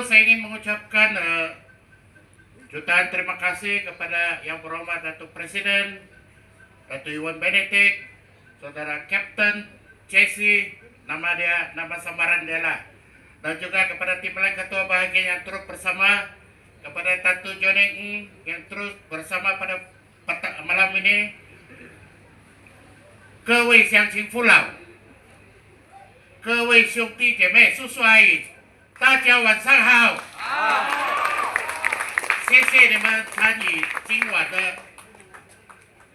saya ingin mengucapkan jutaan terima kasih kepada Yang Berhormat Datuk Presiden, Datuk Iwan Benedict, Saudara Kapten Jesse, nama samaran dia lah, dan juga kepada timbalan ketua bahagian yang turut bersama, kepada Tatu Joneng yang terus bersama pada malam ini, Kewe Siang Sing Pulau, Kewe Siung Ti Jeme Susuai, 大家晚上好。谢谢你们参与今晚的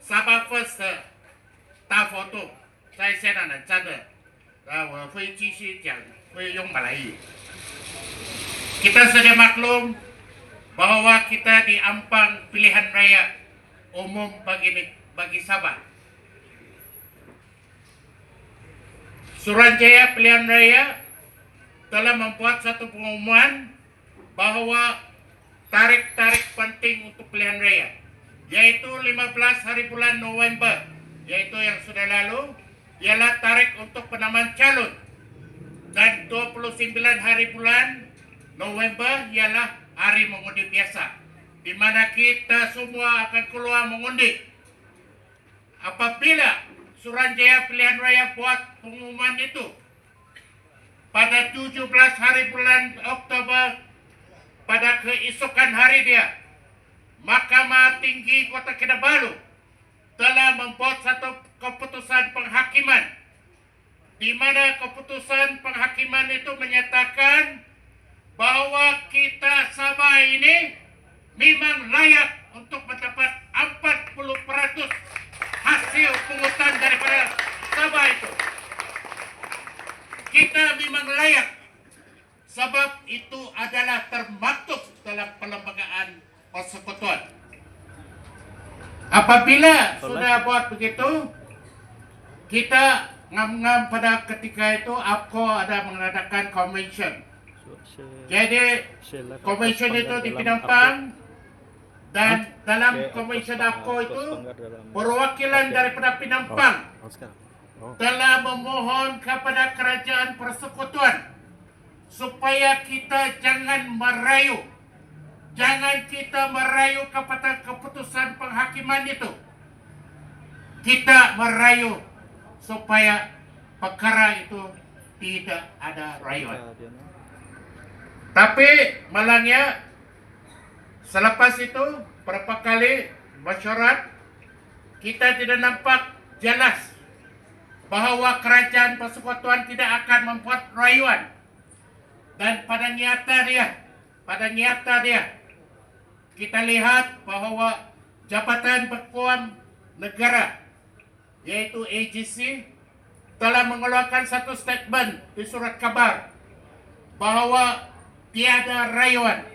Sabah First 大活动，在现场的站的，我会继续讲，会用马来语。Kita sudah maklum bahwa kita di Ampang pilihan raya umum bagi Sabah. Suruhanjaya pilihan raya telah membuat satu pengumuman bahwa tarik-tarik penting untuk pilihan raya, yaitu 15 hari bulan November, yaitu yang sudah lalu, ialah tarik untuk penamaan calon, dan 29 hari bulan November ialah hari mengundi biasa, di mana kita semua akan keluar mengundi. Apabila Suruhanjaya pilihan raya buat pengumuman itu pada 17 hari bulan Oktober, pada keesokan hari dia, Mahkamah Tinggi Kota Kinabalu telah membuat satu keputusan penghakiman, di mana keputusan penghakiman itu menyatakan bahwa kita Sabah ini memang layak untuk mendapat 40% hasil pungutan daripada Sabah itu. Kita memang layak, sebab itu adalah termaktub dalam perlembagaan persekutuan. Apabila sudah buat begitu, kita ngam-ngam pada ketika itu APCO ada mengadakan convention. Jadi convention itu di Penampang, dan dalam convention APCO itu perwakilan daripada Penampang telah memohon kepada kerajaan persekutuan supaya kita jangan merayu kepada keputusan penghakiman itu. Kita merayu supaya perkara itu tidak ada rayuan. Tapi malangnya selepas itu berapa kali mesyuarat, kita tidak nampak jelas bahwa kerajaan persekutuan tidak akan membuat rayuan. Dan pada nyata dia, kita lihat bahwa Jabatan Berkuam Negara, yaitu AGC, telah mengeluarkan satu statement di surat kabar bahwa tiada rayuan,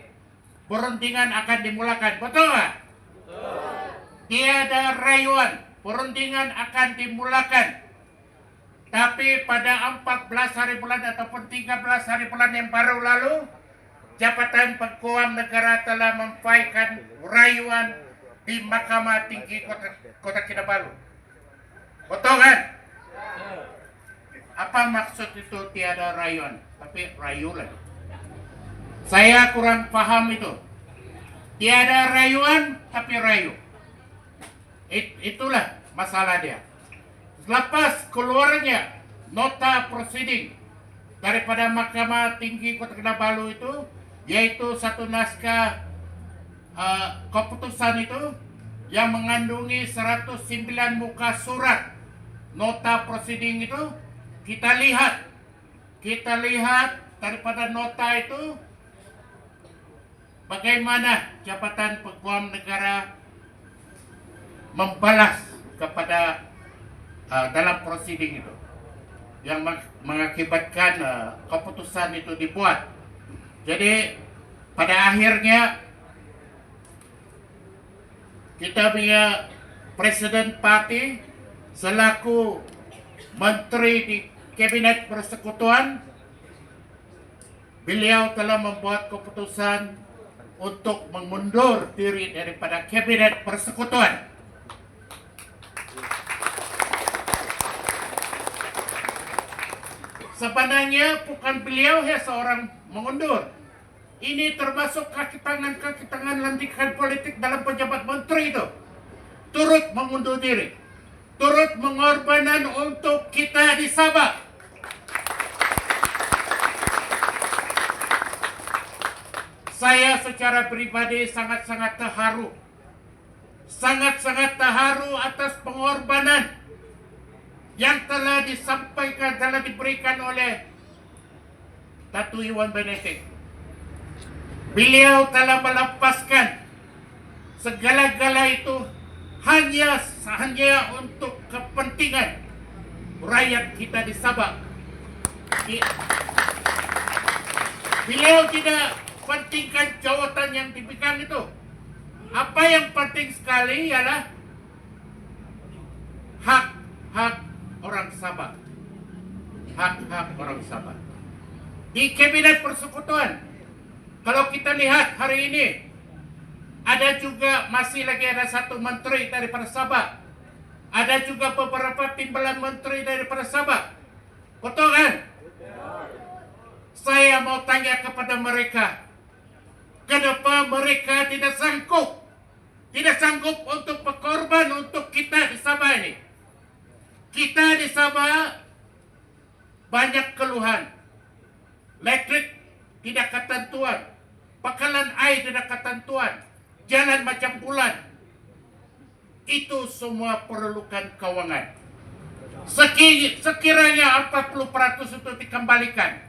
perundingan akan dimulakan. Betul tak? Tiada rayuan, perundingan akan dimulakan. Tapi pada 14 hari bulan ataupun 13 hari bulan yang baru lalu, Jabatan Berkuam Negara telah memfailkan rayuan di Mahkamah Tinggi Kota Kinabalu. Betul kan? Apa maksud itu tiada rayuan? Tapi rayu lagi. Saya kurang paham itu. Tiada rayuan tapi rayu. Itulah masalah dia. Lepas keluarnya nota proceeding daripada Mahkamah Tinggi Kota Kinabalu itu, yaitu satu naskah keputusan itu yang mengandungi 109 muka surat nota proceeding itu, kita lihat daripada nota itu bagaimana Jabatan Berkuam Negara membalas kepada dalam proceeding itu yang mengakibatkan keputusan itu dibuat. Jadi pada akhirnya kita punya Presiden Parti selaku Menteri di Kabinet Persekutuan, beliau telah membuat keputusan untuk mengundur diri daripada Kabinet Persekutuan. Sebenarnya bukan beliau yang seorang mengundur. Ini termasuk kaki tangan lantikan politik dalam pejabat menteri itu. Turut mengundur diri. Turut mengorbankan untuk kita di Sabah. Saya secara pribadi sangat-sangat terharu. Sangat-sangat terharu atas pengorbanan yang telah disampaikan, telah diberikan oleh Datuk Iwan Benedict. Beliau telah melepaskan segala-gala itu hanya untuk kepentingan rakyat kita di Sabah. Beliau tidak pentingkan jawatan yang diberikan itu. Apa yang penting sekali ialah hak-hak orang Sabah. Hak-hak orang Sabah. Di Kabinet Persekutuan, kalau kita lihat hari ini, ada juga masih lagi ada satu menteri daripada Sabah. Ada juga beberapa timbalan menteri daripada Sabah. Betul kan? Saya mau tanya kepada mereka, kenapa mereka tidak sanggup untuk berkorban untuk kita di Sabah ini? Kita di Sabah banyak keluhan. Listrik tidak ketentuan, bakalan air tidak ketentuan, jalan macam bulan. Itu semua perlukan kewangan. Sekiranya 40% itu dikembalikan,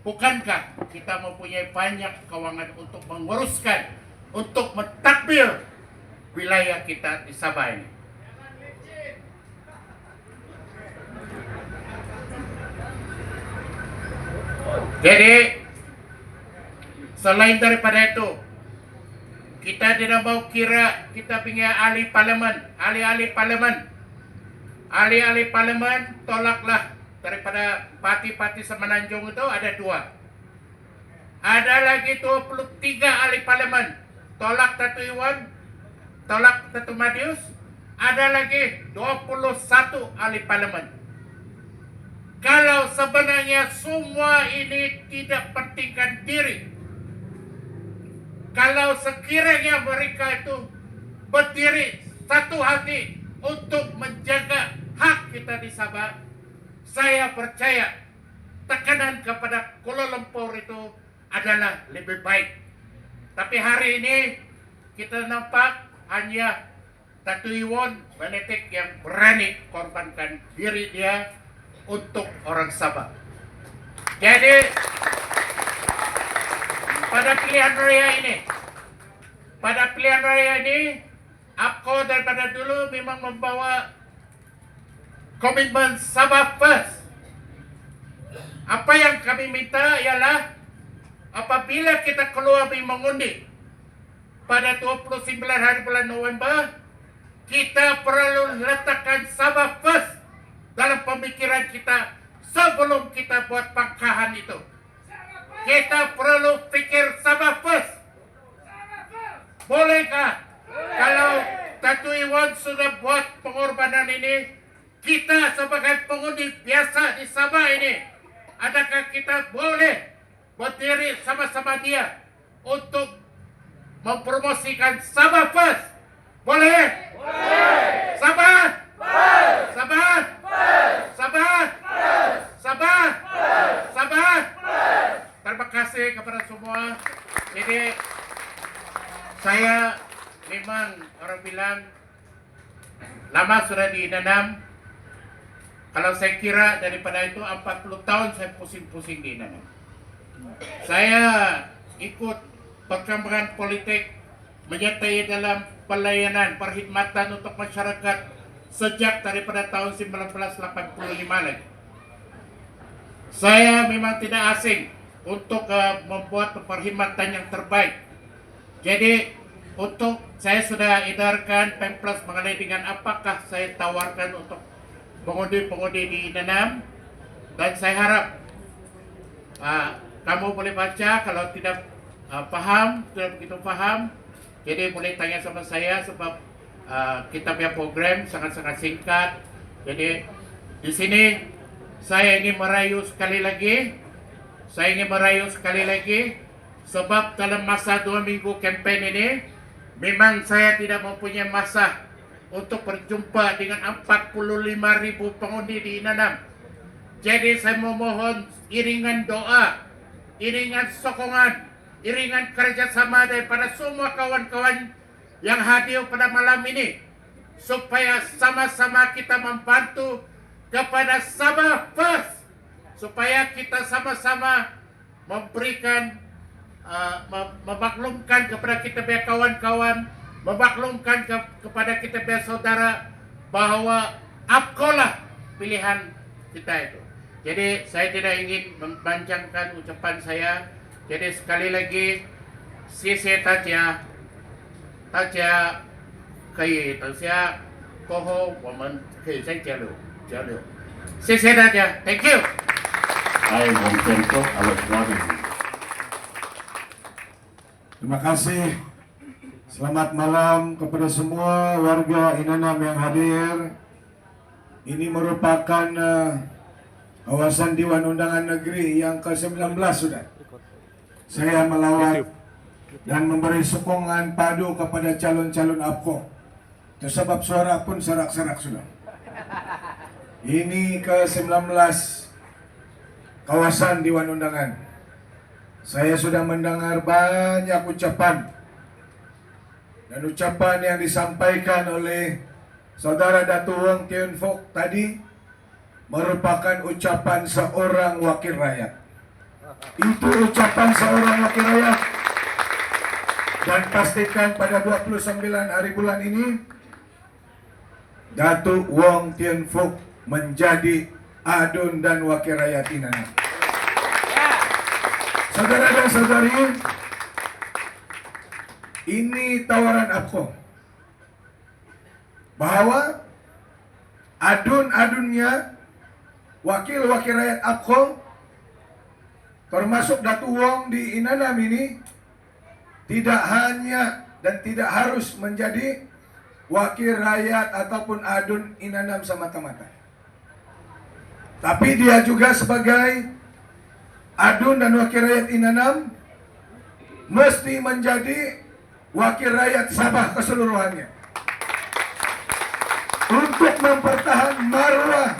bukankah kita mempunyai banyak kewangan untuk menguruskan, untuk mentadbir wilayah kita di Sabah ini? Jadi, selain daripada itu, kita tidak mau kira kita punya ahli parlimen, tolaklah daripada parti-parti Semenanjung itu ada 2. Ada lagi 23 ahli parlimen, tolak Datuk Iwan, tolak Datuk Madius. Ada lagi 21 ahli parlimen. Kalau sebenarnya semua ini tidak pentingkan diri, kalau sekiranya mereka itu berdiri satu hati untuk menjaga hak kita di Sabah, saya percaya tekanan kepada Kuala Lumpur itu adalah lebih baik. Tapi hari ini kita nampak hanya Datuk Iwan Benedict yang berani korbankan diri dia untuk orang Sabah. Jadi pada pilihan raya ini, aku daripada dulu memang membawa komitmen Sabah First. Apa yang kami minta ialah apabila kita keluar mengundi pada 29 hari bulan November, kita perlu letakkan Sabah First dalam pemikiran kita sebelum kita buat pangkahan itu. Kita perlu fikir Sabah First. Bolehkah? Kalau Datuk Iwan sudah buat pengorbanan ini, kita sebagai pengundi biasa di Sabah ini, adakah kita boleh berdiri sama-sama dia untuk mempromosikan Sabah First? Boleh? Boleh. Sabah? First. Sabah? First. Sabah? First. Sabah? First. Sabah? First. Terima kasih kepada semua. Jadi saya memang orang bilang lama sudah dinanam. Kalau saya kira daripada itu 40 tahun saya pusing-pusing dinanam. Saya ikut perkembangan politik, menyertai dalam pelayanan perkhidmatan untuk masyarakat sejak daripada tahun 1985 lagi. Saya memang tidak asing untuk membuat perkhidmatan yang terbaik. Jadi saya sudah edarkan pamphlet mengenai dengan apakah saya tawarkan untuk pengundi-pengundi di Nanam, dan saya harap kamu boleh baca. Kalau tidak tidak begitu paham, jadi boleh tanya sama saya sebab kita punya program sangat-sangat singkat. Jadi di sini saya ingin merayu sekali lagi, Sebab dalam masa 2 minggu kampanye ini, memang saya tidak mempunyai masa untuk berjumpa dengan 45.000 pengundi di Inanam. Jadi saya memohon iringan doa, iringan sokongan, iringan kerjasama daripada semua kawan-kawan yang hadir pada malam ini, supaya sama-sama kita membantu kepada Sabah First, supaya kita sama-sama memberikan memaklumkan kepada kita punya kawan-kawan, memaklumkan kepada kita punya saudara bahwa APCO lah pilihan kita itu. Jadi saya tidak ingin mempanjangkan ucapan saya. Jadi sekali lagi, saya taja可以等下过后我们可以再交流。谢谢大家 ，Thank you。Hai, Bung Tenko, Alex Warren. Terima kasih. Selamat malam kepada semua warga Inanam yang hadir. Ini merupakan kawasan Dewan Undangan Negeri yang ke-19 sudah. Saya melawat dan memberi sokongan padu kepada calon-calon APCO. Itu sebab suara pun serak-serak sudah. Ini ke-19 kawasan Dewan Undangan. Saya sudah mendengar banyak ucapan dan ucapan yang disampaikan oleh Saudara Datu Wong Tien Fok tadi merupakan ucapan seorang wakil rakyat. Itu ucapan seorang wakil rakyat. Dan pastikan pada 29 hari bulan ini Datu Wong Tien Fok menjadi adun dan wakil rakyat Inanam. Saudara dan saudari, ini tawaran APCO bahwa adun-adunnya wakil-wakil rakyat APCO termasuk Datu Wong di Inanam ini tidak hanya dan tidak harus menjadi wakil rakyat ataupun adun Inanam semata-mata, tapi dia juga sebagai adun dan wakil rakyat Inanam mesti menjadi wakil rakyat Sabah keseluruhannya untuk mempertahan marwah,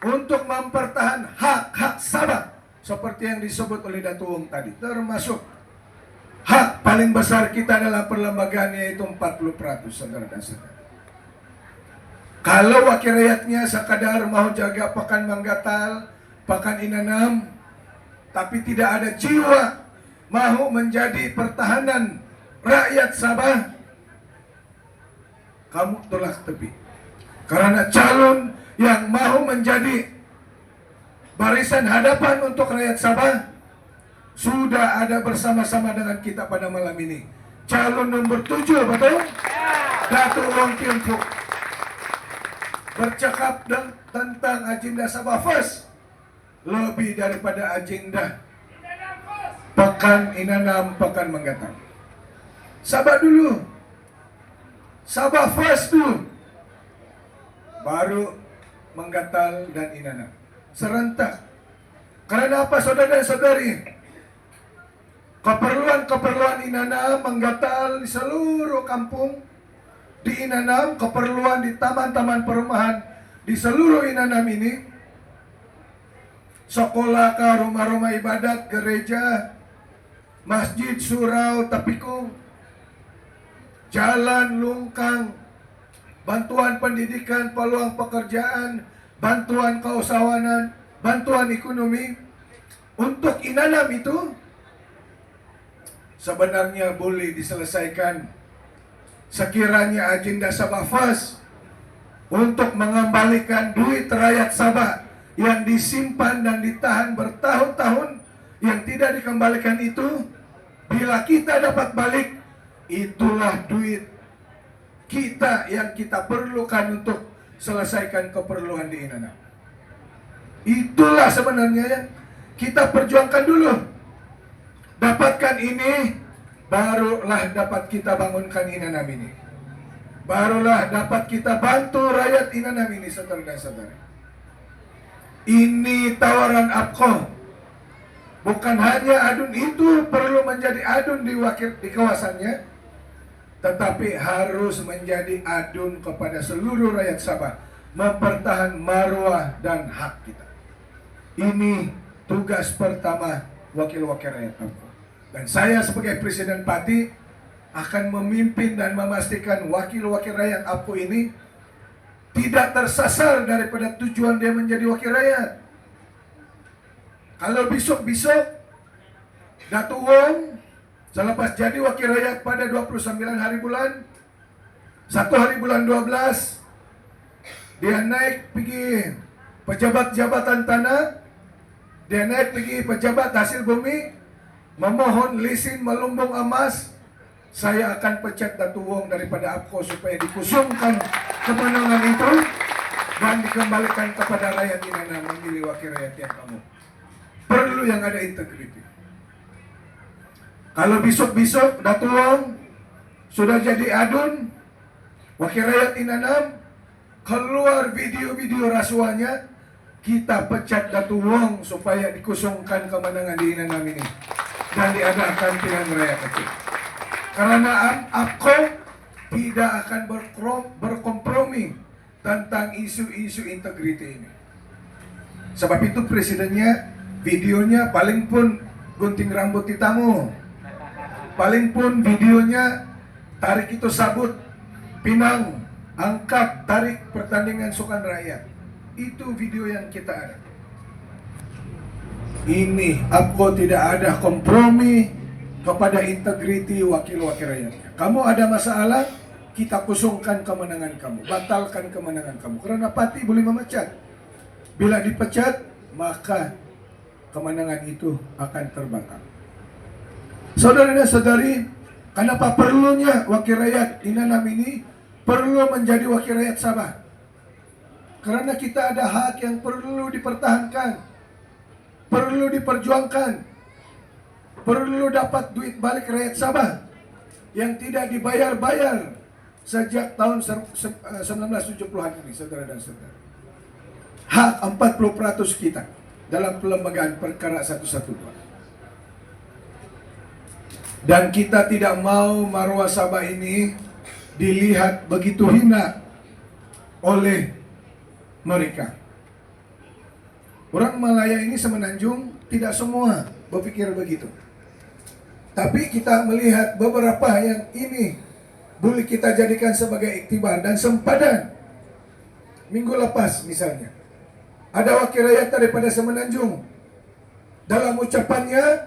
untuk mempertahan hak-hak Sabah seperti yang disebut oleh Datu Wong tadi, termasuk hak paling besar kita dalam perlembagaan yaitu 40%, saudara dan saudara. Kalau wakil rakyatnya sekadar mau jaga Pekan Manggatal, Pekan Inanam, tapi tidak ada jiwa mau menjadi pertahanan rakyat Sabah, kamu tolak tepi. Karena calon yang mau menjadi barisan hadapan untuk rakyat Sabah sudah ada bersama-sama dengan kita pada malam ini. Calon nomor 7, betul? Datu Wong Tien Fok bercakap tentang agenda Sabah First lebih daripada agenda Pekan Inanam, Pekan Manggatal. Sabah dulu, Sabah First dulu, baru Manggatal dan Inanam serentak. Karena apa, saudara dan saudari? Keperluan Inanam, Manggatal di seluruh kampung di Inanam, keperluan di taman-taman perumahan di seluruh Inanam ini, sekolah ke rumah-rumah ibadat, gereja, masjid, surau, tapikung, jalan, lungkang, bantuan pendidikan, peluang pekerjaan, bantuan keusahawanan, bantuan ekonomi untuk Inanam itu sebenarnya boleh diselesaikan sekiranya agenda Sabah First untuk mengembalikan duit rakyat Sabah yang disimpan dan ditahan bertahun-tahun yang tidak dikembalikan itu, bila kita dapat balik, itulah duit kita yang kita perlukan untuk selesaikan keperluan di Inanam. Itulah sebenarnya yang kita perjuangkan dulu. Dapatkan ini, barulah dapat kita bangunkan Inanam ini. Barulah dapat kita bantu rakyat Inanam ini, saudara dan saudara. Ini tawaran APCO Bukan hanya adun itu perlu menjadi adun di kawasannya, tetapi harus menjadi adun kepada seluruh rakyat Sabah, mempertahankan marwah dan hak kita. Ini tugas pertama wakil-wakil rakyat Papua. Dan saya sebagai Presiden Pati akan memimpin dan memastikan wakil-wakil rakyat Papua ini tidak tersasar daripada tujuan dia menjadi wakil rakyat. Kalau besok-besok Datu Wong selepas jadi wakil rakyat pada 29 hari bulan 1 hari bulan 12 dia naik pergi pejabat jabatan tanah, dia naik pergi pejabat hasil bumi, memohon lisin melumbung emas, saya akan pecat Datu Wong daripada APKO supaya dikusungkan kemenangan itu dan dikembalikan kepada rakyat Inana memilih wakil rakyat yang kamu. Perlu yang ada integriti. Kalau besok-besok Datu Wong sudah jadi adun wakil rakyat Inanam, keluar video-video rasuahnya, kita pecat Datu Wong supaya dikusungkan kemenangan di Inanam ini dan diadakan pilihan raya kecil. Karena APKO tidak akan berkompromi tentang isu-isu integriti ini. Sebab itu presidennya videonya paling pun gunting rambut hitamu, paling pun videonya tarik itu sabut pinang, angkat tarik pertandingan sukan rakyat. Itu video yang kita ada. Ini APKO tidak ada kompromi kepada integriti wakil-wakil rakyatnya. Kamu ada masalah, kita kusungkan kemenangan kamu, batalkan kemenangan kamu. Karena Pati boleh memecat. Bila dipecat, maka kemenangan itu akan terbatal. Saudara dan saudari, kenapa perlunya wakil rakyat Inanam ini perlu menjadi wakil rakyat Sabah? Karena kita ada hak yang perlu dipertahankan, perlu diperjuangkan, perlu dapat duit balik rakyat Sabah yang tidak dibayar-bayar sejak tahun 1970-an ini, saudara dan saudara. Hak 40% kita dalam pelembagaan perkara 112. Dan kita tidak mau marwah Sabah ini dilihat begitu hina oleh mereka. Orang Malaya ini semenanjung tidak semua berpikir begitu. Tapi kita melihat beberapa yang ini boleh kita jadikan sebagai iktibar dan sempadan. Minggu lepas misalnya, ada wakil rakyat daripada semenanjung. Dalam ucapannya,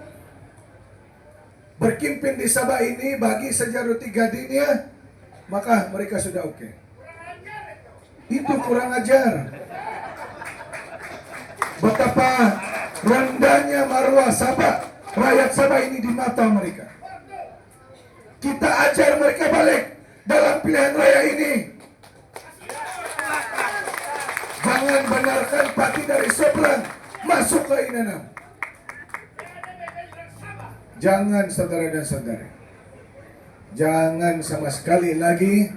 berkimpin di Sabah ini bagi sejarah 3 dunia, maka mereka sudah oke. Itu kurang ajar. Betapa rendahnya marwah Sabah, rakyat Sabah ini di mata mereka. Kita ajar mereka balik dalam pilihan raya ini. Jangan benarkan Pati dari seberang masuk ke Inanam. Jangan, saudara dan saudari. Jangan sama sekali lagi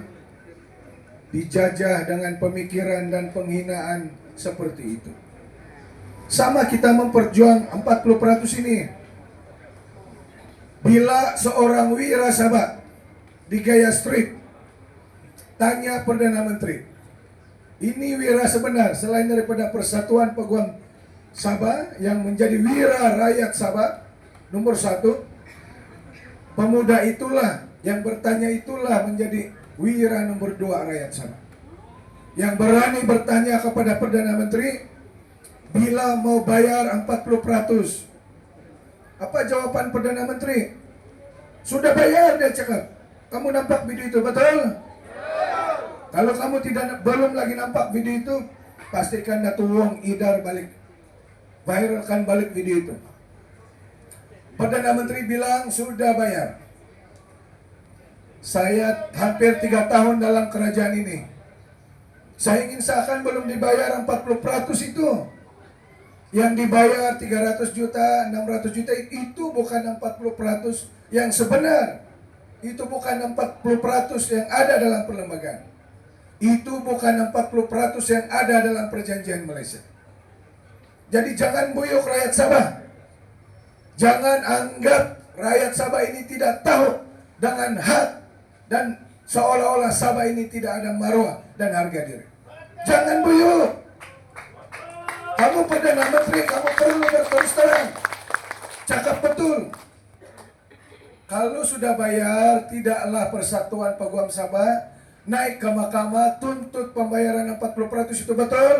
dijajah dengan pemikiran dan penghinaan seperti itu. Sama kita memperjuang 40% ini. Bila seorang wira Sabah di Gaya Street tanya Perdana Menteri, ini wira sebenar selain daripada Persatuan Peguam Sabah yang menjadi wira rakyat Sabah nomor 1, pemuda itulah yang bertanya itulah menjadi wira nomor 2 rakyat Sabah. Yang berani bertanya kepada Perdana Menteri bila mau bayar 40%. Apa jawaban Perdana Menteri? Sudah bayar, dia cakap. Kamu nampak video itu, betul? Kalau kamu belum lagi nampak video itu, pastikan Datu Wong Idar balik. Viralkan balik video itu. Perdana Menteri bilang sudah bayar. Saya hampir 3 tahun dalam kerajaan ini. Saya ingin seakan belum dibayar 40% itu. Yang dibayar 300 juta, 600 juta itu bukan 40% yang sebenar. Itu bukan 40% yang ada dalam perlembagaan. Itu bukan 40% yang ada dalam perjanjian Malaysia. Jadi jangan buyuk rakyat Sabah. Jangan anggap rakyat Sabah ini tidak tahu dengan hak dan seolah-olah Sabah ini tidak ada marwah dan harga diri. Jangan buyuk. Kamu Perdana Menteri, kamu perlu berterus terang. Cakap betul. Kalau sudah bayar, tidaklah Persatuan Peguam Sabah naik ke mahkamah tuntut pembayaran 40%, itu betul?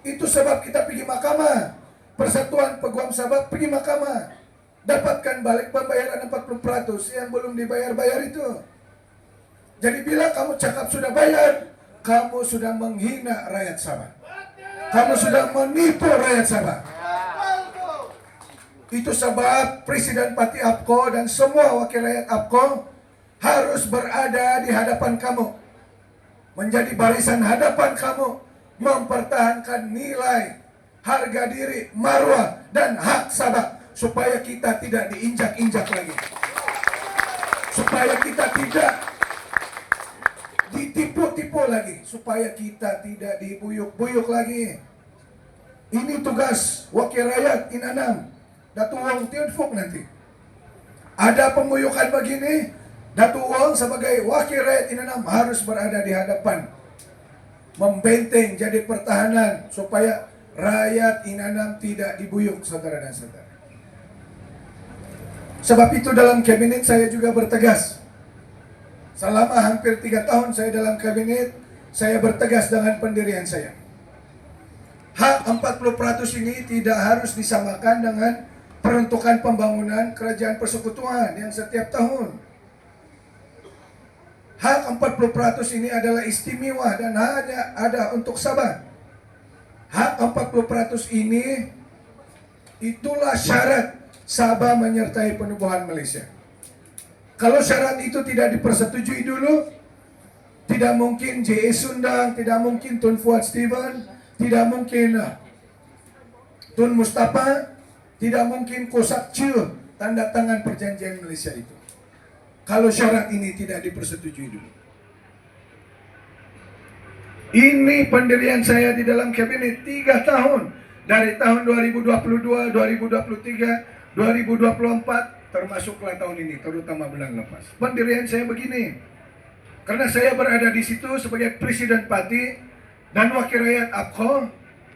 Itu sebab kita pergi mahkamah. Persatuan Peguam Sabah pergi mahkamah. Dapatkan balik pembayaran 40% yang belum dibayar-bayar itu. Jadi bila kamu cakap sudah bayar, kamu sudah menghina rakyat Sabah. Kamu sudah menipu rakyat Sabah. Itu sebab Presiden Parti APKO dan semua wakil rakyat APKO harus berada di hadapan kamu. Menjadi barisan hadapan kamu. Mempertahankan nilai, harga diri, marwah, dan hak Sabah. Supaya kita tidak diinjak-injak lagi. Supaya kita tidak ditipu-tipu lagi. Supaya kita tidak dibuyuk-buyuk lagi. Ini tugas wakil rakyat Inanam. Datu Wong Tien Fuk nanti. Ada pemuyukan begini, Datu Wong sebagai wakil rakyat Inanam harus berada di hadapan. Membenteng jadi pertahanan supaya rakyat Inanam tidak dibuyuk, saudara dan saudara. Sebab itu dalam kabinet saya juga bertegas. Selama hampir 3 tahun saya dalam kabinet, saya bertegas dengan pendirian saya. Hak 40% ini tidak harus disamakan dengan peruntukan pembangunan kerajaan persekutuan yang setiap tahun. Hak 40% ini adalah istimewa dan hanya ada untuk Sabah. Hak 40% ini itulah syarat Sabah menyertai penubuhan Malaysia. Kalau syarat itu tidak dipersetujui dulu, tidak mungkin J.A. Sundang, tidak mungkin Tun Fuad Steven, tidak mungkin Tun Mustafa, tidak mungkin Kosak Cil tanda tangan perjanjian Malaysia itu. Kalau syarat ini tidak dipersetujui dulu. Ini pendirian saya di dalam kabinet 3 tahun. Dari tahun 2022, 2023, 2024, termasuklah tahun ini, terutama bulan lepas. Pendirian saya begini. Karena saya berada di situ sebagai Presiden Parti dan wakil rakyat APKO,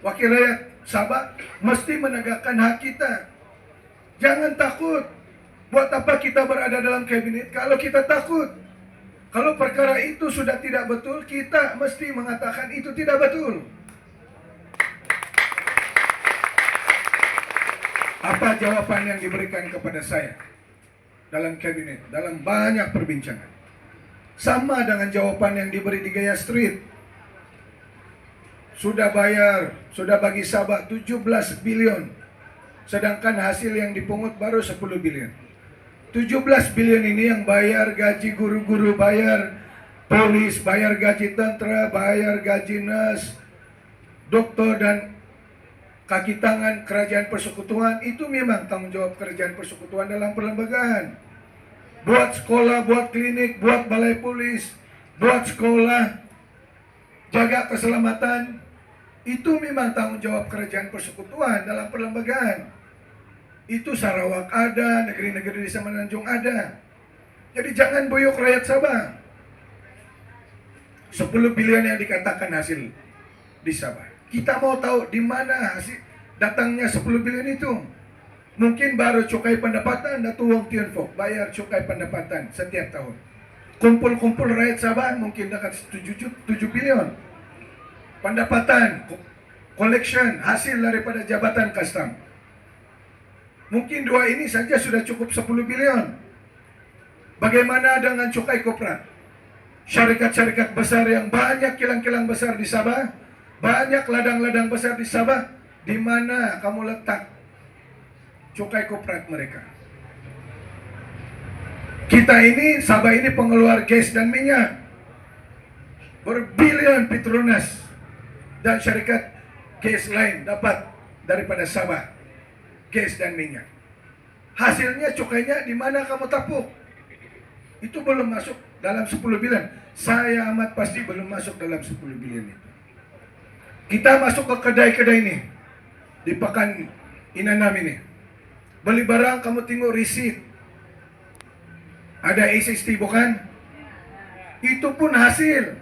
wakil rakyat Sabah, mesti menegakkan hak kita. Jangan takut. Buat apa kita berada dalam kabinet kalau kita takut? Kalau perkara itu sudah tidak betul, kita mesti mengatakan itu tidak betul. Apa jawaban yang diberikan kepada saya dalam kabinet, dalam banyak perbincangan? Sama dengan jawaban yang diberi di Gaya Street. Sudah bayar, sudah bagi Sabah 17 bilion. Sedangkan hasil yang dipungut baru 10 bilion. 17 bilion ini yang bayar gaji guru-guru, bayar polis, bayar gaji tentara, bayar gaji nas, doktor dan kaki tangan kerajaan persekutuan. Itu memang tanggung jawab kerajaan persekutuan dalam perlembagaan. Buat sekolah, buat klinik, buat balai polis, buat sekolah, jaga keselamatan. Itu memang tanggung jawab kerajaan persekutuan dalam perlembagaan. Itu Sarawak ada, negeri-negeri di Semenanjung ada. Jadi jangan buyuk rakyat Sabah. 10 bilion yang dikatakan hasil di Sabah. Kita mau tahu di mana hasil datangnya 10 bilion itu. Mungkin baru cukai pendapatan, Datu Wong Tien Fuk bayar cukai pendapatan setiap tahun. Kumpul-kumpul rakyat Sabah mungkin dekat 7 bilion. Pendapatan, collection, hasil daripada jabatan custom. Mungkin 2 ini saja sudah cukup 10 bilion. Bagaimana dengan cukai koprat? Syarikat-syarikat besar yang banyak kilang-kilang besar di Sabah, banyak ladang-ladang besar di Sabah, di mana kamu letak cukai koprat mereka? Kita ini, Sabah ini pengeluar gas dan minyak. Berbilion Petronas dan syarikat gas lain dapat daripada Sabah gas dan minyak. Hasilnya cukainya di mana kamu tapuk? Itu belum masuk dalam 10 bilion. Saya amat pasti belum masuk dalam 10 bilion itu. Kita masuk ke kedai-kedai ini di Pekan Inanam ini. Beli barang kamu tengok receipt. Ada SST bukan? Itu pun hasil.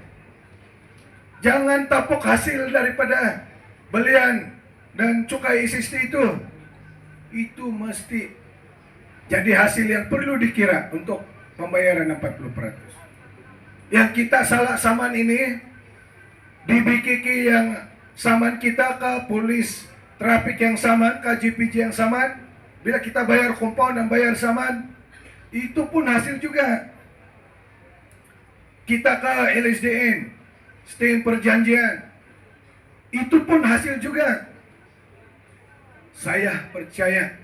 Jangan tapuk hasil daripada belian dan cukai SST itu. Itu mesti jadi hasil yang perlu dikira untuk pembayaran 40%. Yang kita salah saman ini, di BKK yang saman kita ke polis trafik yang saman, ke JPJ yang saman, bila kita bayar compound dan bayar saman, itu pun hasil juga. Kita ke LSDN, stem perjanjian, itu pun hasil juga. Saya percaya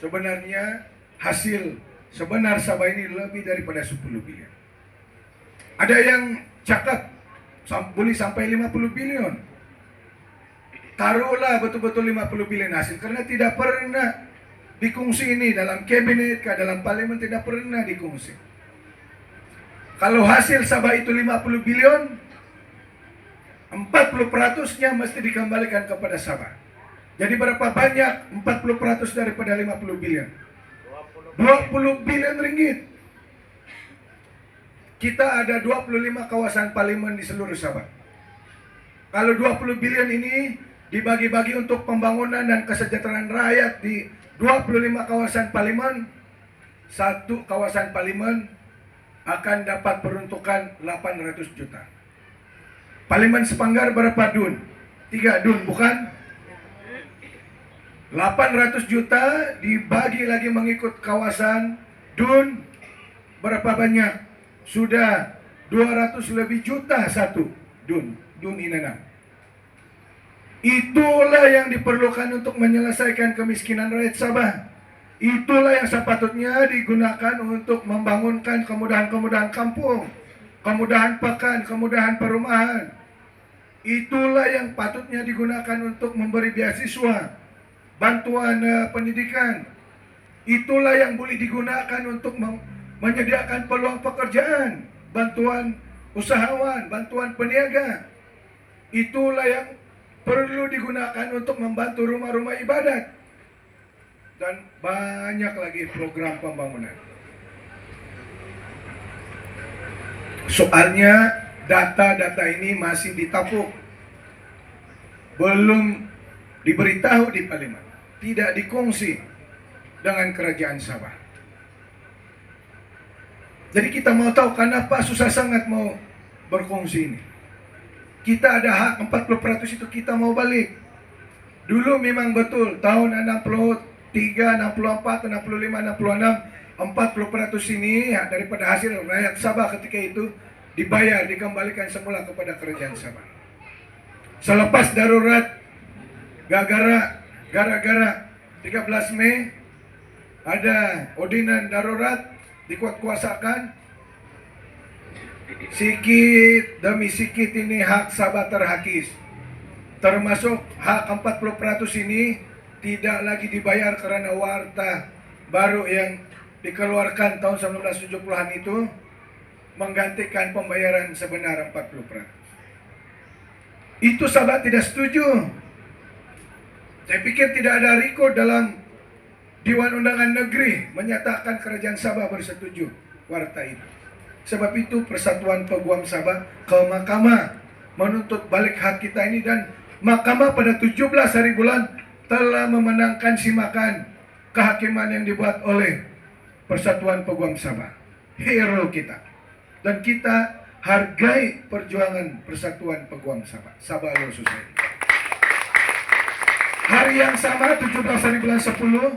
sebenarnya hasil sebenar Sabah ini lebih daripada 10 bilion. Ada yang cakap boleh sampai 50 bilion. Taruhlah betul-betul 50 bilion hasil, karena tidak pernah dikongsi ini dalam kabinet, dalam parlimen tidak pernah dikongsi. Kalau hasil Sabah itu 50 bilion, 40%-nya mesti dikembalikan kepada Sabah. Jadi berapa banyak 40% daripada 50 bilion? 20 bilion ringgit. Kita ada 25 kawasan parlimen di seluruh Sabah. Kalau 20 bilion ini dibagi-bagi untuk pembangunan dan kesejahteraan rakyat di 25 kawasan parlimen, satu kawasan parlimen akan dapat peruntukan 800 juta. Parlimen Sepanggar berapa dun? 3 dun, bukan? 800 juta dibagi lagi mengikut kawasan dun, berapa banyak? Sudah 200 lebih juta satu dun Inanam. Itulah yang diperlukan untuk menyelesaikan kemiskinan rakyat Sabah. Itulah yang sepatutnya digunakan untuk membangunkan kemudahan-kemudahan kampung, kemudahan pakan, kemudahan perumahan. Itulah yang patutnya digunakan untuk memberi beasiswa, bantuan pendidikan. Itulah yang boleh digunakan untuk menyediakan peluang pekerjaan, bantuan usahawan, bantuan peniaga. Itulah yang perlu digunakan untuk membantu rumah-rumah ibadat. Dan banyak lagi program pembangunan. Soalnya data-data ini masih ditapuk. Belum diberitahu di parlimen. Tidak dikongsi dengan kerajaan Sabah. Jadi kita mau tahu kenapa susah sangat mau berkongsi ini. Kita ada hak 40% itu kita mau balik. Dulu memang betul tahun 63, 64, 65, 66, 40% ini daripada hasil rakyat Sabah ketika itu dibayar, dikembalikan semula kepada kerajaan Sabah. Selepas darurat gara-gara 13 Mei ada ordinan darurat dikuat-kuasakan, sikit demi sikit ini hak Sabah terhakis. Termasuk hak 40% ini tidak lagi dibayar karena warta baru yang dikeluarkan tahun 1970-an itu menggantikan pembayaran sebenar 40%. Itu Sabah tidak setuju. Saya pikir tidak ada rekod dalam Dewan Undangan Negeri menyatakan kerajaan Sabah bersetuju warta itu. Sebab itu Persatuan Peguam Sabah ke Mahkamah menuntut balik hak kita ini, dan Mahkamah pada 17 hari bulan telah memenangkan simakan kehakiman yang dibuat oleh Persatuan Peguam Sabah. Hero kita. Dan kita hargai perjuangan Persatuan Peguam Sabah. Sabah Law Society. Hari yang sama 17 hari bulan 10,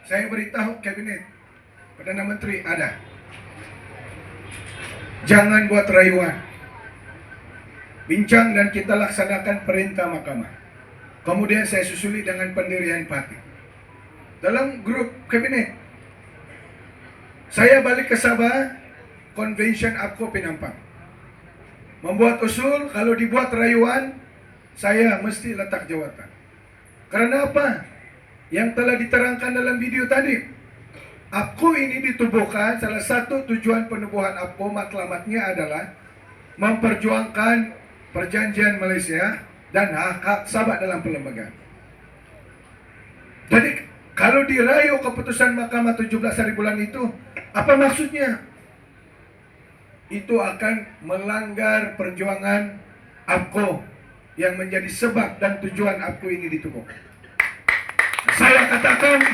saya beritahu kabinet, Perdana Menteri ada. Jangan buat rayuan. Bincang dan kita laksanakan perintah mahkamah. Kemudian saya susuli dengan pendirian parti. Dalam grup kabinet, saya balik ke Sabah, Convention APCO Penampang. Membuat usul, kalau dibuat rayuan, saya mesti letak jawatan. Karena apa? Yang telah diterangkan dalam video tadi. APCO ini ditubuhkan, salah satu tujuan penubuhan APCO matlamatnya adalah memperjuangkan perjanjian Malaysia dan hak-hak Sabah dalam perlembagaan. Jadi Kalau dirayu keputusan Mahkamah 17 hari bulan itu, apa maksudnya? Itu akan melanggar perjuangan APKO yang menjadi sebab dan tujuan APKO ini ditubuhkan. Saya katakan,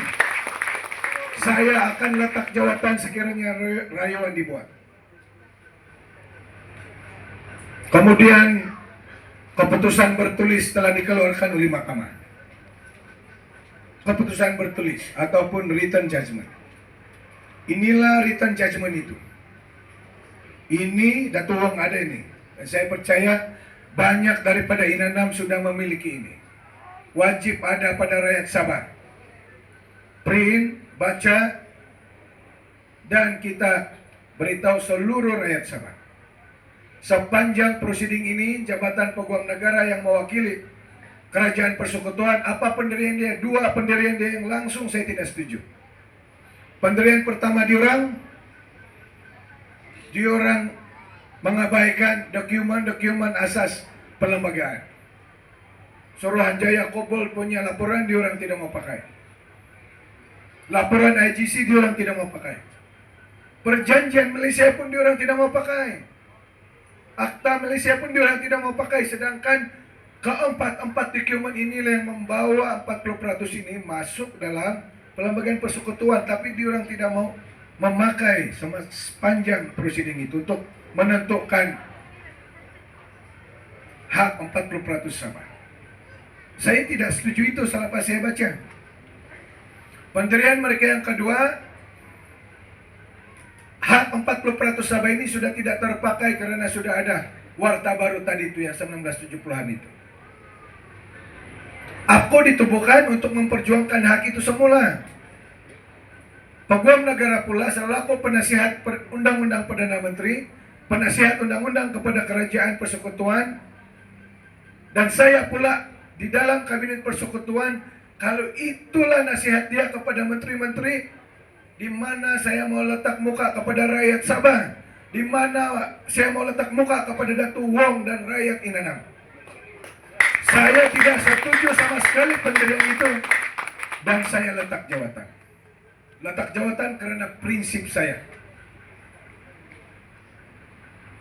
saya akan letak jawatan sekiranya rayuan dibuat. Kemudian keputusan bertulis telah dikeluarkan oleh mahkamah. Keputusan bertulis ataupun written judgment. Inilah written judgment itu. Ini Dato' Wong ada ini. Dan saya percaya banyak daripada Inanam sudah memiliki ini. Wajib ada pada rakyat Sabah. Print, baca, dan kita beritahu seluruh rakyat Sabah. Sepanjang prosiding ini, Jabatan Peguam Negara yang mewakili Kerajaan Persekutuan, apa pendirian dia? Dua pendirian dia yang langsung saya tidak setuju. Pendirian pertama diorang mengabaikan dokumen-dokumen asas perlembagaan. Suruhanjaya Kobol punya laporan, diorang tidak mau pakai. Laporan IGC diorang tidak mau pakai. Perjanjian Malaysia pun diorang tidak mau pakai. Akta Malaysia pun diorang tidak mau pakai. Sedangkan keempat dokumen inilah yang membawa 40% ini masuk dalam perlembagaan persekutuan. Tapi diorang tidak mau memakai sepanjang prosiding itu untuk menentukan hak 40% Sabah. Saya tidak setuju itu selepas saya baca. Pendirian mereka yang kedua, hak 40% Sabah ini sudah tidak terpakai karena sudah ada warta baru tadi itu yang 1970-an itu. APKO ditubuhkan untuk memperjuangkan hak itu semula. Peguam Negara pula selaku penasihat Undang-Undang Perdana Menteri, penasihat undang-undang kepada Kerajaan Persekutuan, dan saya pula di dalam Kabinet Persekutuan. Kalau itulah nasihat dia kepada menteri-menteri, di mana saya mau letak muka kepada rakyat Sabah, di mana saya mau letak muka kepada Dato' Wong dan rakyat Inanam. Saya tidak setuju sama sekali pendirian itu, dan saya letak jawatan. Letak jawatan karena prinsip saya.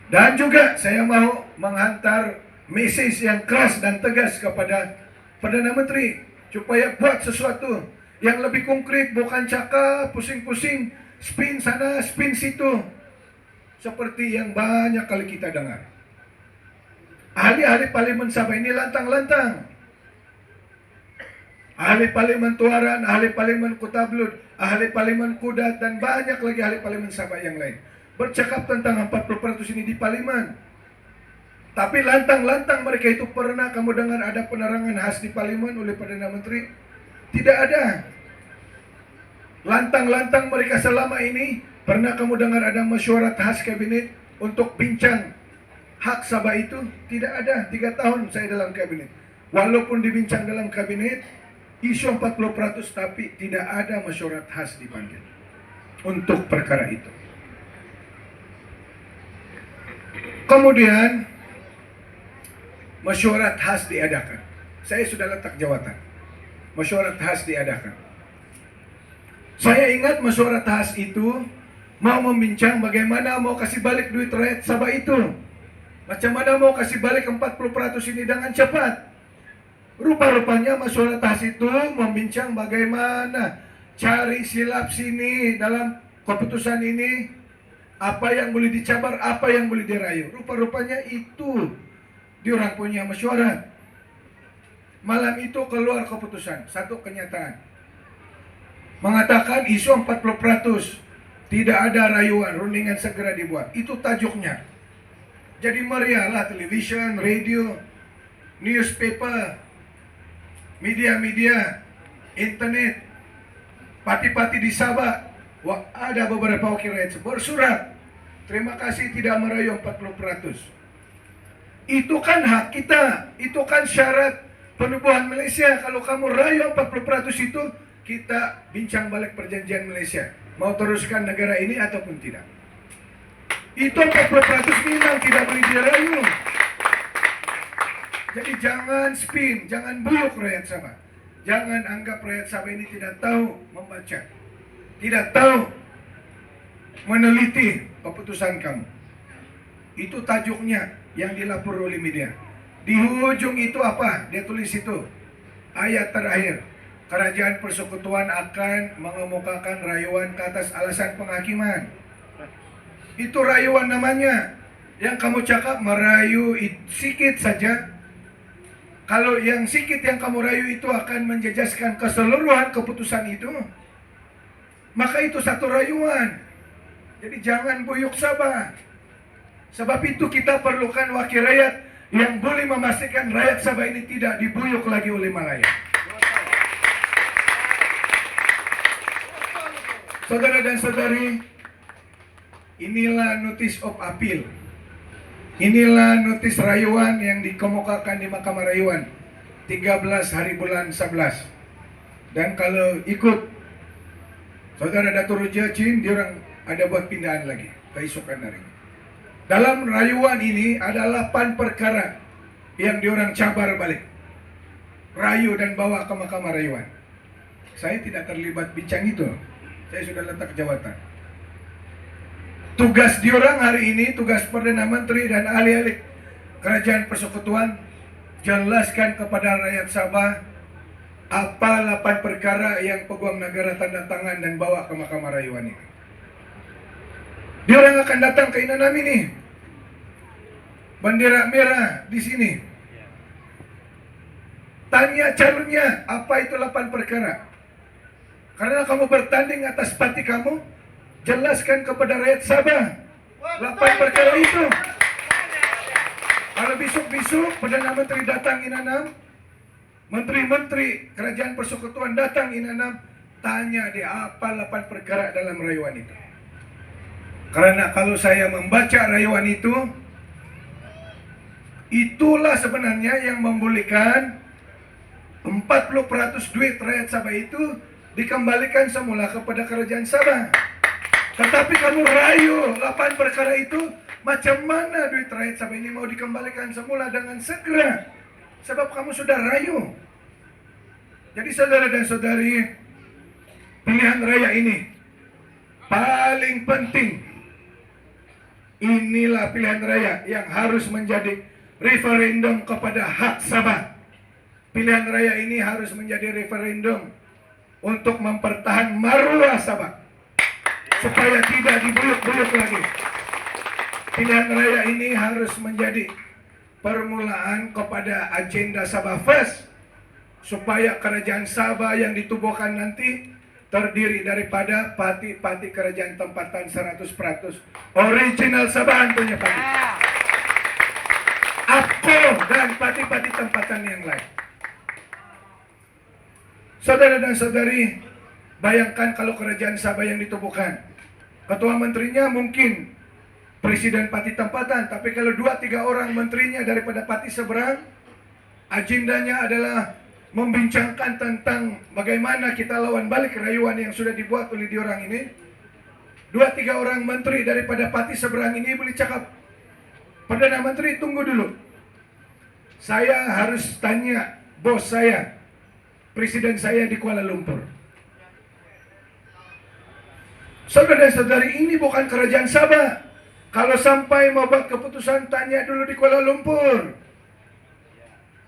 Dan juga saya mau menghantar message yang keras dan tegas kepada Perdana Menteri supaya buat sesuatu yang lebih konkret, bukan cakap pusing-pusing, spin sana, spin situ, seperti yang banyak kali kita dengar. Ahli-ahli Parlimen Sabah ini lantang-lantang. Ahli Parlimen Tuaran, ahli Parlimen Kutablud, ahli Parlimen Kudat, dan banyak lagi ahli Parlimen Sabah yang lain bercakap tentang 40% ini di Parlimen. Tapi lantang-lantang mereka itu pernah kamu dengar ada penerangan khas di Parlimen oleh Perdana Menteri? Tidak ada. Lantang-lantang mereka selama ini pernah kamu dengar ada mesyuarat khas kabinet untuk bincang hak Sabah itu? Tidak ada. 3 tahun saya dalam kabinet. Walaupun dibincang dalam kabinet isu 40%, tapi tidak ada mesyuarat khas dipanggil untuk perkara itu. Kemudian mesyuarat khas diadakan. Saya sudah letak jawatan. Mesyuarat khas diadakan. Saya ingat mesyuarat khas itu mau membincang bagaimana mau kasih balik duit rakyat Sabah itu. Macam mana mau kasih balik 40% ini dengan cepat. Rupa-rupanya mesyuarat khas itu membincang bagaimana cari silap sini dalam keputusan ini. Apa yang boleh dicabar, apa yang boleh dirayu. Rupa-rupanya itu diorang punya mesyuarat. Malam itu keluar keputusan, satu kenyataan. Mengatakan isu 40%, tidak ada rayuan, rundingan segera dibuat. Itu tajuknya. Jadi meriahlah television, radio, newspaper, media-media, internet, pati-pati di Sabah. Wah, ada beberapa wakil rakyat bersurat, terima kasih tidak merayu 40%. Itu kan hak kita, itu kan syarat penubuhan Malaysia. Kalau kamu rayu 40% itu, kita bincang balik perjanjian Malaysia. Mau teruskan negara ini ataupun tidak. Itu 40% memang tidak boleh dirayu. Jadi jangan spin, jangan buyuk rakyat Sabah. Jangan anggap rakyat Sabah ini tidak tahu membaca, tidak tahu meneliti keputusan kamu. Itu tajuknya yang dilapor oleh media. Di ujung itu apa? Dia tulis itu. Ayat terakhir. Kerajaan Persekutuan akan mengemukakan rayuan ke atas alasan penghakiman. Itu rayuan namanya. Yang kamu cakap merayu sikit saja. Kalau yang sikit yang kamu rayu itu akan menjejaskan keseluruhan keputusan itu, maka itu satu rayuan. Jadi jangan buyuk Sabah. Sebab itu kita perlukan wakil rakyat yang boleh memastikan rakyat Sabah ini tidak dibuyuk lagi oleh Malaya. Saudara dan saudari, inilah notice of appeal. Inilah notis rayuan yang dikemukakan di Mahkamah Rayuan 13 hari bulan 11. Dan kalau ikut Saudara Datuk Roja Chin, dia orang ada buat pindahan lagi keesokan hari. Dalam rayuan ini ada 8 perkara yang diorang cabar balik, rayu dan bawa ke Mahkamah Rayuan. Saya tidak terlibat bincang itu, saya sudah letak jawatan. Tugas diorang hari ini, tugas Perdana Menteri dan ahli-ahli Kerajaan Persekutuan, jelaskan kepada rakyat Sabah apa 8 perkara yang Peguam Negara tanda tangan dan bawa ke Mahkamah Rayuan ini. Diorang akan datang ke Inanam ini, bendera merah di sini. Tanya calonnya, apa itu 8 perkara? Karena kamu bertanding atas parti kamu, jelaskan kepada rakyat Sabah 8 perkara itu. Kalau besok-besok Perdana Menteri datang Inanam, Menteri-Menteri Kerajaan Persekutuan datang Inanam, tanya dia apa 8 perkara dalam rayuan itu. Karena kalau saya membaca rayuan itu, itulah sebenarnya yang membolehkan 40% duit rakyat Sabah itu dikembalikan semula kepada Kerajaan Sabah. Tetapi kamu rayu 8 perkara itu, macam mana duit rakyat Sabah ini mau dikembalikan semula dengan segera? Sebab kamu sudah rayu. Jadi saudara dan saudari, pilihan raya ini paling penting. Inilah pilihan raya yang harus menjadi referendum kepada hak Sabah. Pilihan raya ini harus menjadi referendum untuk mempertahankan maruah Sabah, supaya tidak dibuyuk-buyuk lagi. Pilihan raya ini harus menjadi permulaan kepada agenda Sabah First, supaya kerajaan Sabah yang ditubuhkan nanti terdiri daripada parti-parti kerajaan tempatan 100%. Original Sabah tentunya parti. APCO dan parti-parti tempatan yang lain. Saudara dan saudari, bayangkan kalau kerajaan Sabah yang ditubuhkan, ketua menterinya mungkin presiden parti tempatan, tapi kalau 2-3 orang menterinya daripada parti seberang, agendanya adalah membincangkan tentang bagaimana kita lawan balik rayuan yang sudah dibuat oleh diorang ini. 2-3 orang menteri daripada parti seberang ini boleh cakap, Perdana Menteri tunggu dulu, saya harus tanya bos saya, presiden saya di Kuala Lumpur. Saudara-saudari, ini bukan kerajaan Sabah. Kalau sampai mau buat keputusan, tanya dulu di Kuala Lumpur.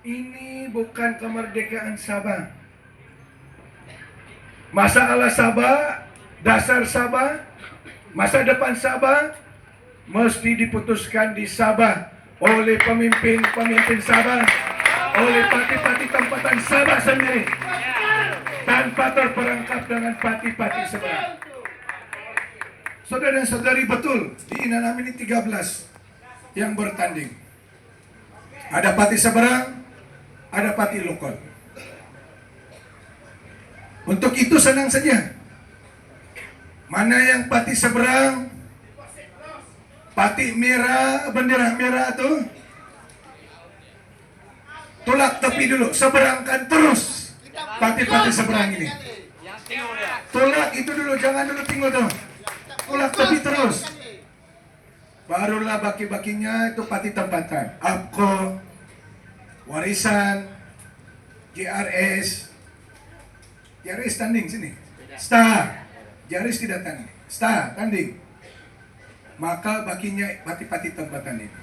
Ini bukan kemerdekaan Sabah. Masalah Sabah, dasar Sabah, masa depan Sabah mesti diputuskan di Sabah oleh pemimpin-pemimpin Sabah, oleh parti-parti tempatan Sabah sendiri, tanpa terperangkap dengan parti-parti seberang. Saudara dan saudari, betul di Inanam ini 13 yang bertanding. Ada parti seberang, ada parti lokal. Untuk itu senang saja. Mana yang parti seberang, parti merah, bendera merah tuh, tolak tepi dulu, seberangkan terus parti-parti seberang ini. Tolak itu dulu, jangan dulu tinggal tuh. Tolak tepi terus. Barulah baki-bakinya itu parti tempatan, APCO, Warisan, JRS, Jaris tanding sini. Star. Jaris tidak tanding. Star tanding. Maka baginya pati-pati tempatan itu.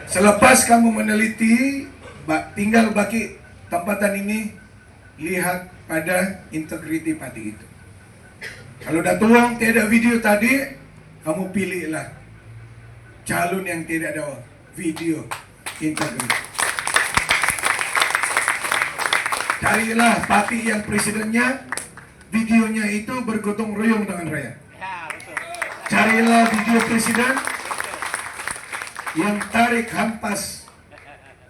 Selepas kamu meneliti, tinggal bagi tempatan ini, lihat pada integriti pati itu. Kalau Datuwong tidak video tadi, kamu pilihlah calon yang tidak ada video integriti. Carilah pati yang presidennya, videonya itu bergotong royong dengan rakyat. Carilah video presiden yang tarik hampas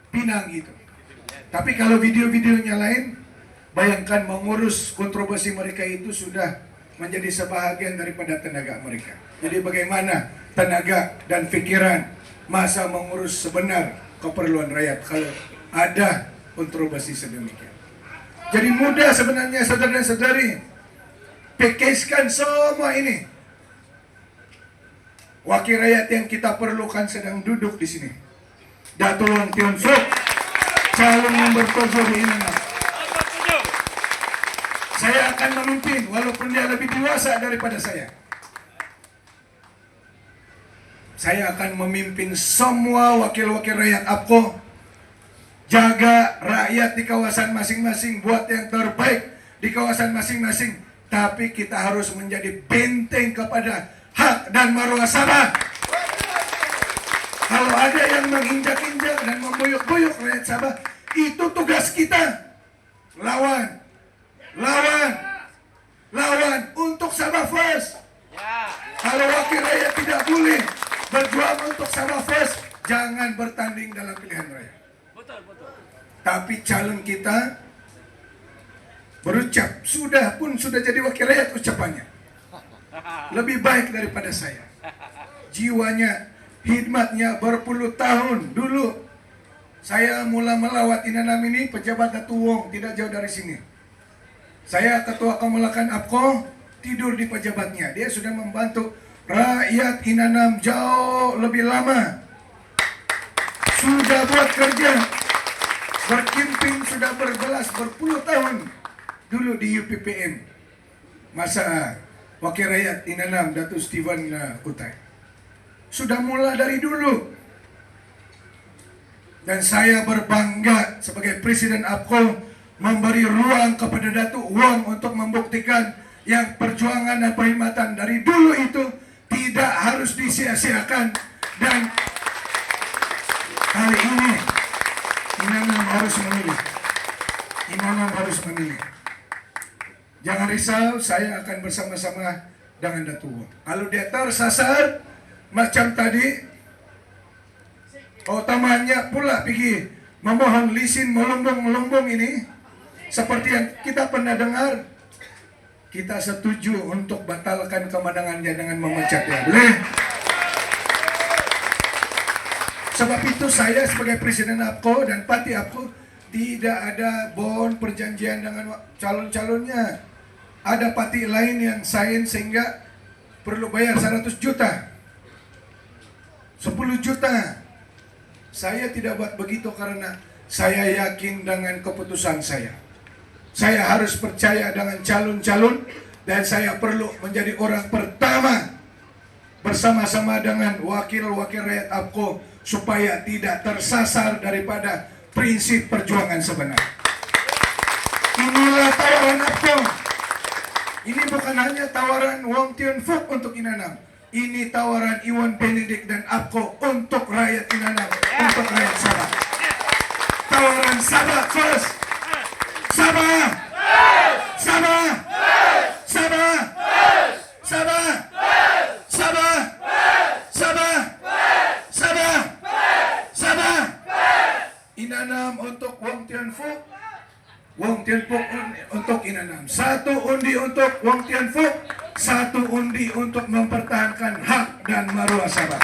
pinang itu. Tapi kalau video-videonya lain, bayangkan mengurus kontroversi mereka itu sudah menjadi sebahagian daripada tenaga mereka. Jadi bagaimana tenaga dan pikiran masa mengurus sebenar keperluan rakyat kalau ada kontroversi sedemikian. Jadi mudah sebenarnya saudara dan saudari, pakeskan semua ini. Wakil rakyat yang kita perlukan sedang duduk di sini. Datuwong Tiun Soek, calon yang bertujuh di Inanam. Saya akan memimpin walaupun dia lebih dewasa daripada saya. Saya akan memimpin semua wakil-wakil rakyat APKO. Jaga rakyat di kawasan masing-masing, buat yang terbaik di kawasan masing-masing. Tapi kita harus menjadi benteng kepada hak dan marwah Sabah. Kalau ada yang menginjak-injak dan membuyuk-buyuk rakyat Sabah, itu tugas kita. Lawan untuk Sabah first. Kalau wakil rakyat tidak boleh berjuang untuk Sabah first, jangan bertanding dalam pilihan raya. Tapi calon kita berucap, sudah jadi wakil rakyat ucapannya lebih baik daripada saya. Jiwanya, hikmatnya berpuluh tahun. Dulu saya mula melawat Inanam ini, pejabat Datuwong tidak jauh dari sini. Saya ketua Kamulakan APKO, tidur di pejabatnya. Dia sudah membantu rakyat Inanam jauh lebih lama. Sudah buat kerja, berkimping sudah berpuluh tahun. Dulu di UPPM, masa wakil rakyat Inanam Datuk Steven Kutai. Sudah mula dari dulu. Dan saya berbangga sebagai Presiden APKO memberi ruang kepada Datuk Wong untuk membuktikan yang perjuangan dan perkhidmatan dari dulu itu tidak harus disia-siakan. Dan kali ini Inanam harus memilih. Jangan risau, saya akan bersama-sama dengan Datuwong. Kalau dia tersasar macam tadi, utamanya pula pergi memohon lisin melumbung ini, seperti yang kita pernah dengar, kita setuju untuk batalkan kemenangannya dengan memecat dia. Boleh? Sebab itu saya sebagai Presiden APKO dan Pati APKO tidak ada bond perjanjian dengan calon-calonnya. Ada parti lain yang sign sehingga perlu bayar 100 juta, 10 juta. Saya tidak buat begitu karena saya yakin dengan keputusan saya. Saya harus percaya dengan calon-calon dan saya perlu menjadi orang pertama bersama-sama dengan wakil-wakil rakyat APKO supaya tidak tersasar daripada prinsip perjuangan sebenar. Inilah tawaran APKO. Ini bukan hanya tawaran Wong Tiun Fook untuk Inanam. Ini tawaran Iwan Benedict dan APKO untuk rakyat Inanam, untuk rakyat Sabah. Tawaran Sabah first. Sabah. Sabah. Sabah. Sabah. Sabah. Sabah. Sabah. Sabah. Inanam untuk Wong Tiun Fook. Wong Tiun Fook untuk Inanam. 1 undi untuk Wong Tiun Fook, 1 undi untuk mempertahankan hak dan marwah Sabah.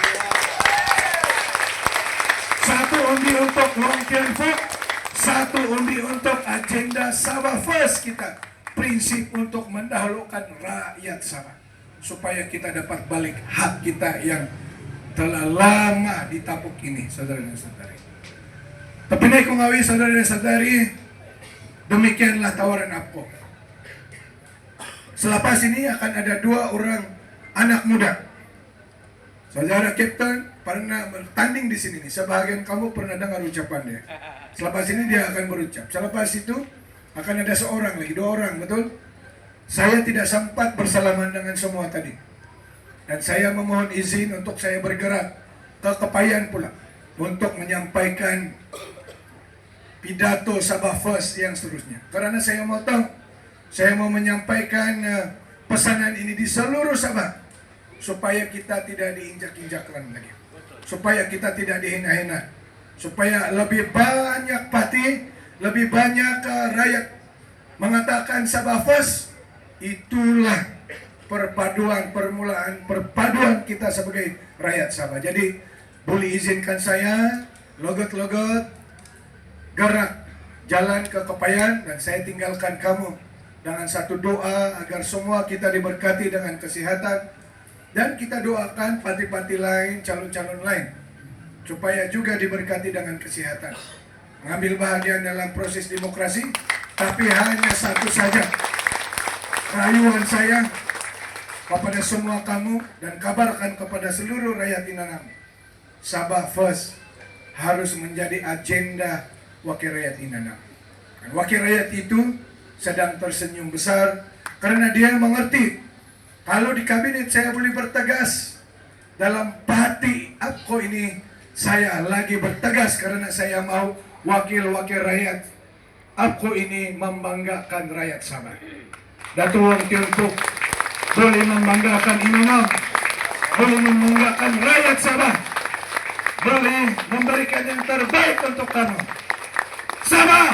1 undi untuk Wong Tiun Fook, 1 undi untuk agenda Sabah First kita. Prinsip untuk mendahulukan rakyat Sabah. Supaya kita dapat balik hak kita yang telah lama ditapuk ini, saudara dan saudari. Tapi naik ngawi saudara dan saudari, demikianlah tawaran APKO. Selepas ini akan ada 2 orang anak muda. Saudara Kapten pernah bertanding di sini nih. Sebahagian kamu pernah dengar ucapan dia. Selepas ini dia akan berucap. Selepas itu akan ada seorang lagi, 2 orang, betul? Saya tidak sempat bersalaman dengan semua tadi. Dan saya memohon izin untuk saya bergerak ke Kepayan pula untuk menyampaikan pidato Sabah First yang seterusnya. Karena saya mau tahu, saya mau menyampaikan pesanan ini di seluruh Sabah supaya kita tidak diinjak-injakkan lagi, supaya kita tidak dihina-hina, supaya lebih banyak parti, lebih banyak rakyat mengatakan Sabah First. Itulah perpaduan, perpaduan kita sebagai rakyat Sabah. Jadi boleh izinkan saya logot-logot gerak jalan ke Kepayan, dan saya tinggalkan kamu dengan satu doa agar semua kita diberkati dengan kesehatan, dan kita doakan parti-parti lain, calon-calon lain supaya juga diberkati dengan kesehatan, mengambil bahagian dalam proses demokrasi. Tapi hanya satu saja rayuan saya kepada semua kamu, dan kabarkan kepada seluruh rakyat Inanam, Sabah First harus menjadi agenda wakil rakyat Inanam. Dan wakil rakyat itu sedang tersenyum besar karena dia mengerti kalau di kabinet saya boleh bertegas, dalam parti APKO ini saya lagi bertegas karena saya mau wakil-wakil rakyat APKO ini membanggakan rakyat Sabah. Datuk Wong Tiongkok boleh membanggakan Inanam, boleh membanggakan rakyat Sabah, boleh memberikan yang terbaik untuk kamu. Sabah!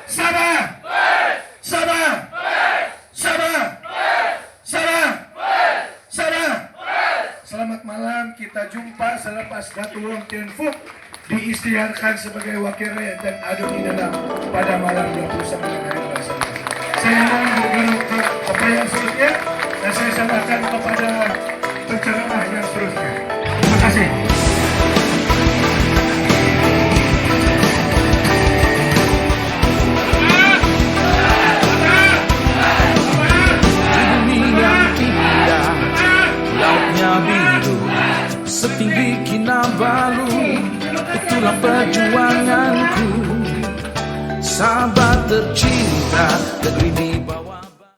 Sabah! Sabah! Sabah! Sabah! Sabah! Selamat malam, kita jumpa selepas Datuk Wong Tiongkok diisytiharkan sebagai wakil rakyat dan adu Inanam pada malam 29 hari Selasa. Saya mohon bergerak ke Kepayan seterusnya, dan saya serahkan kepada penceramah yang seterusnya. Terima kasih. Lautnya biru setinggi Kinabalu, itulah perjuanganku. Sabah tercinta, negeri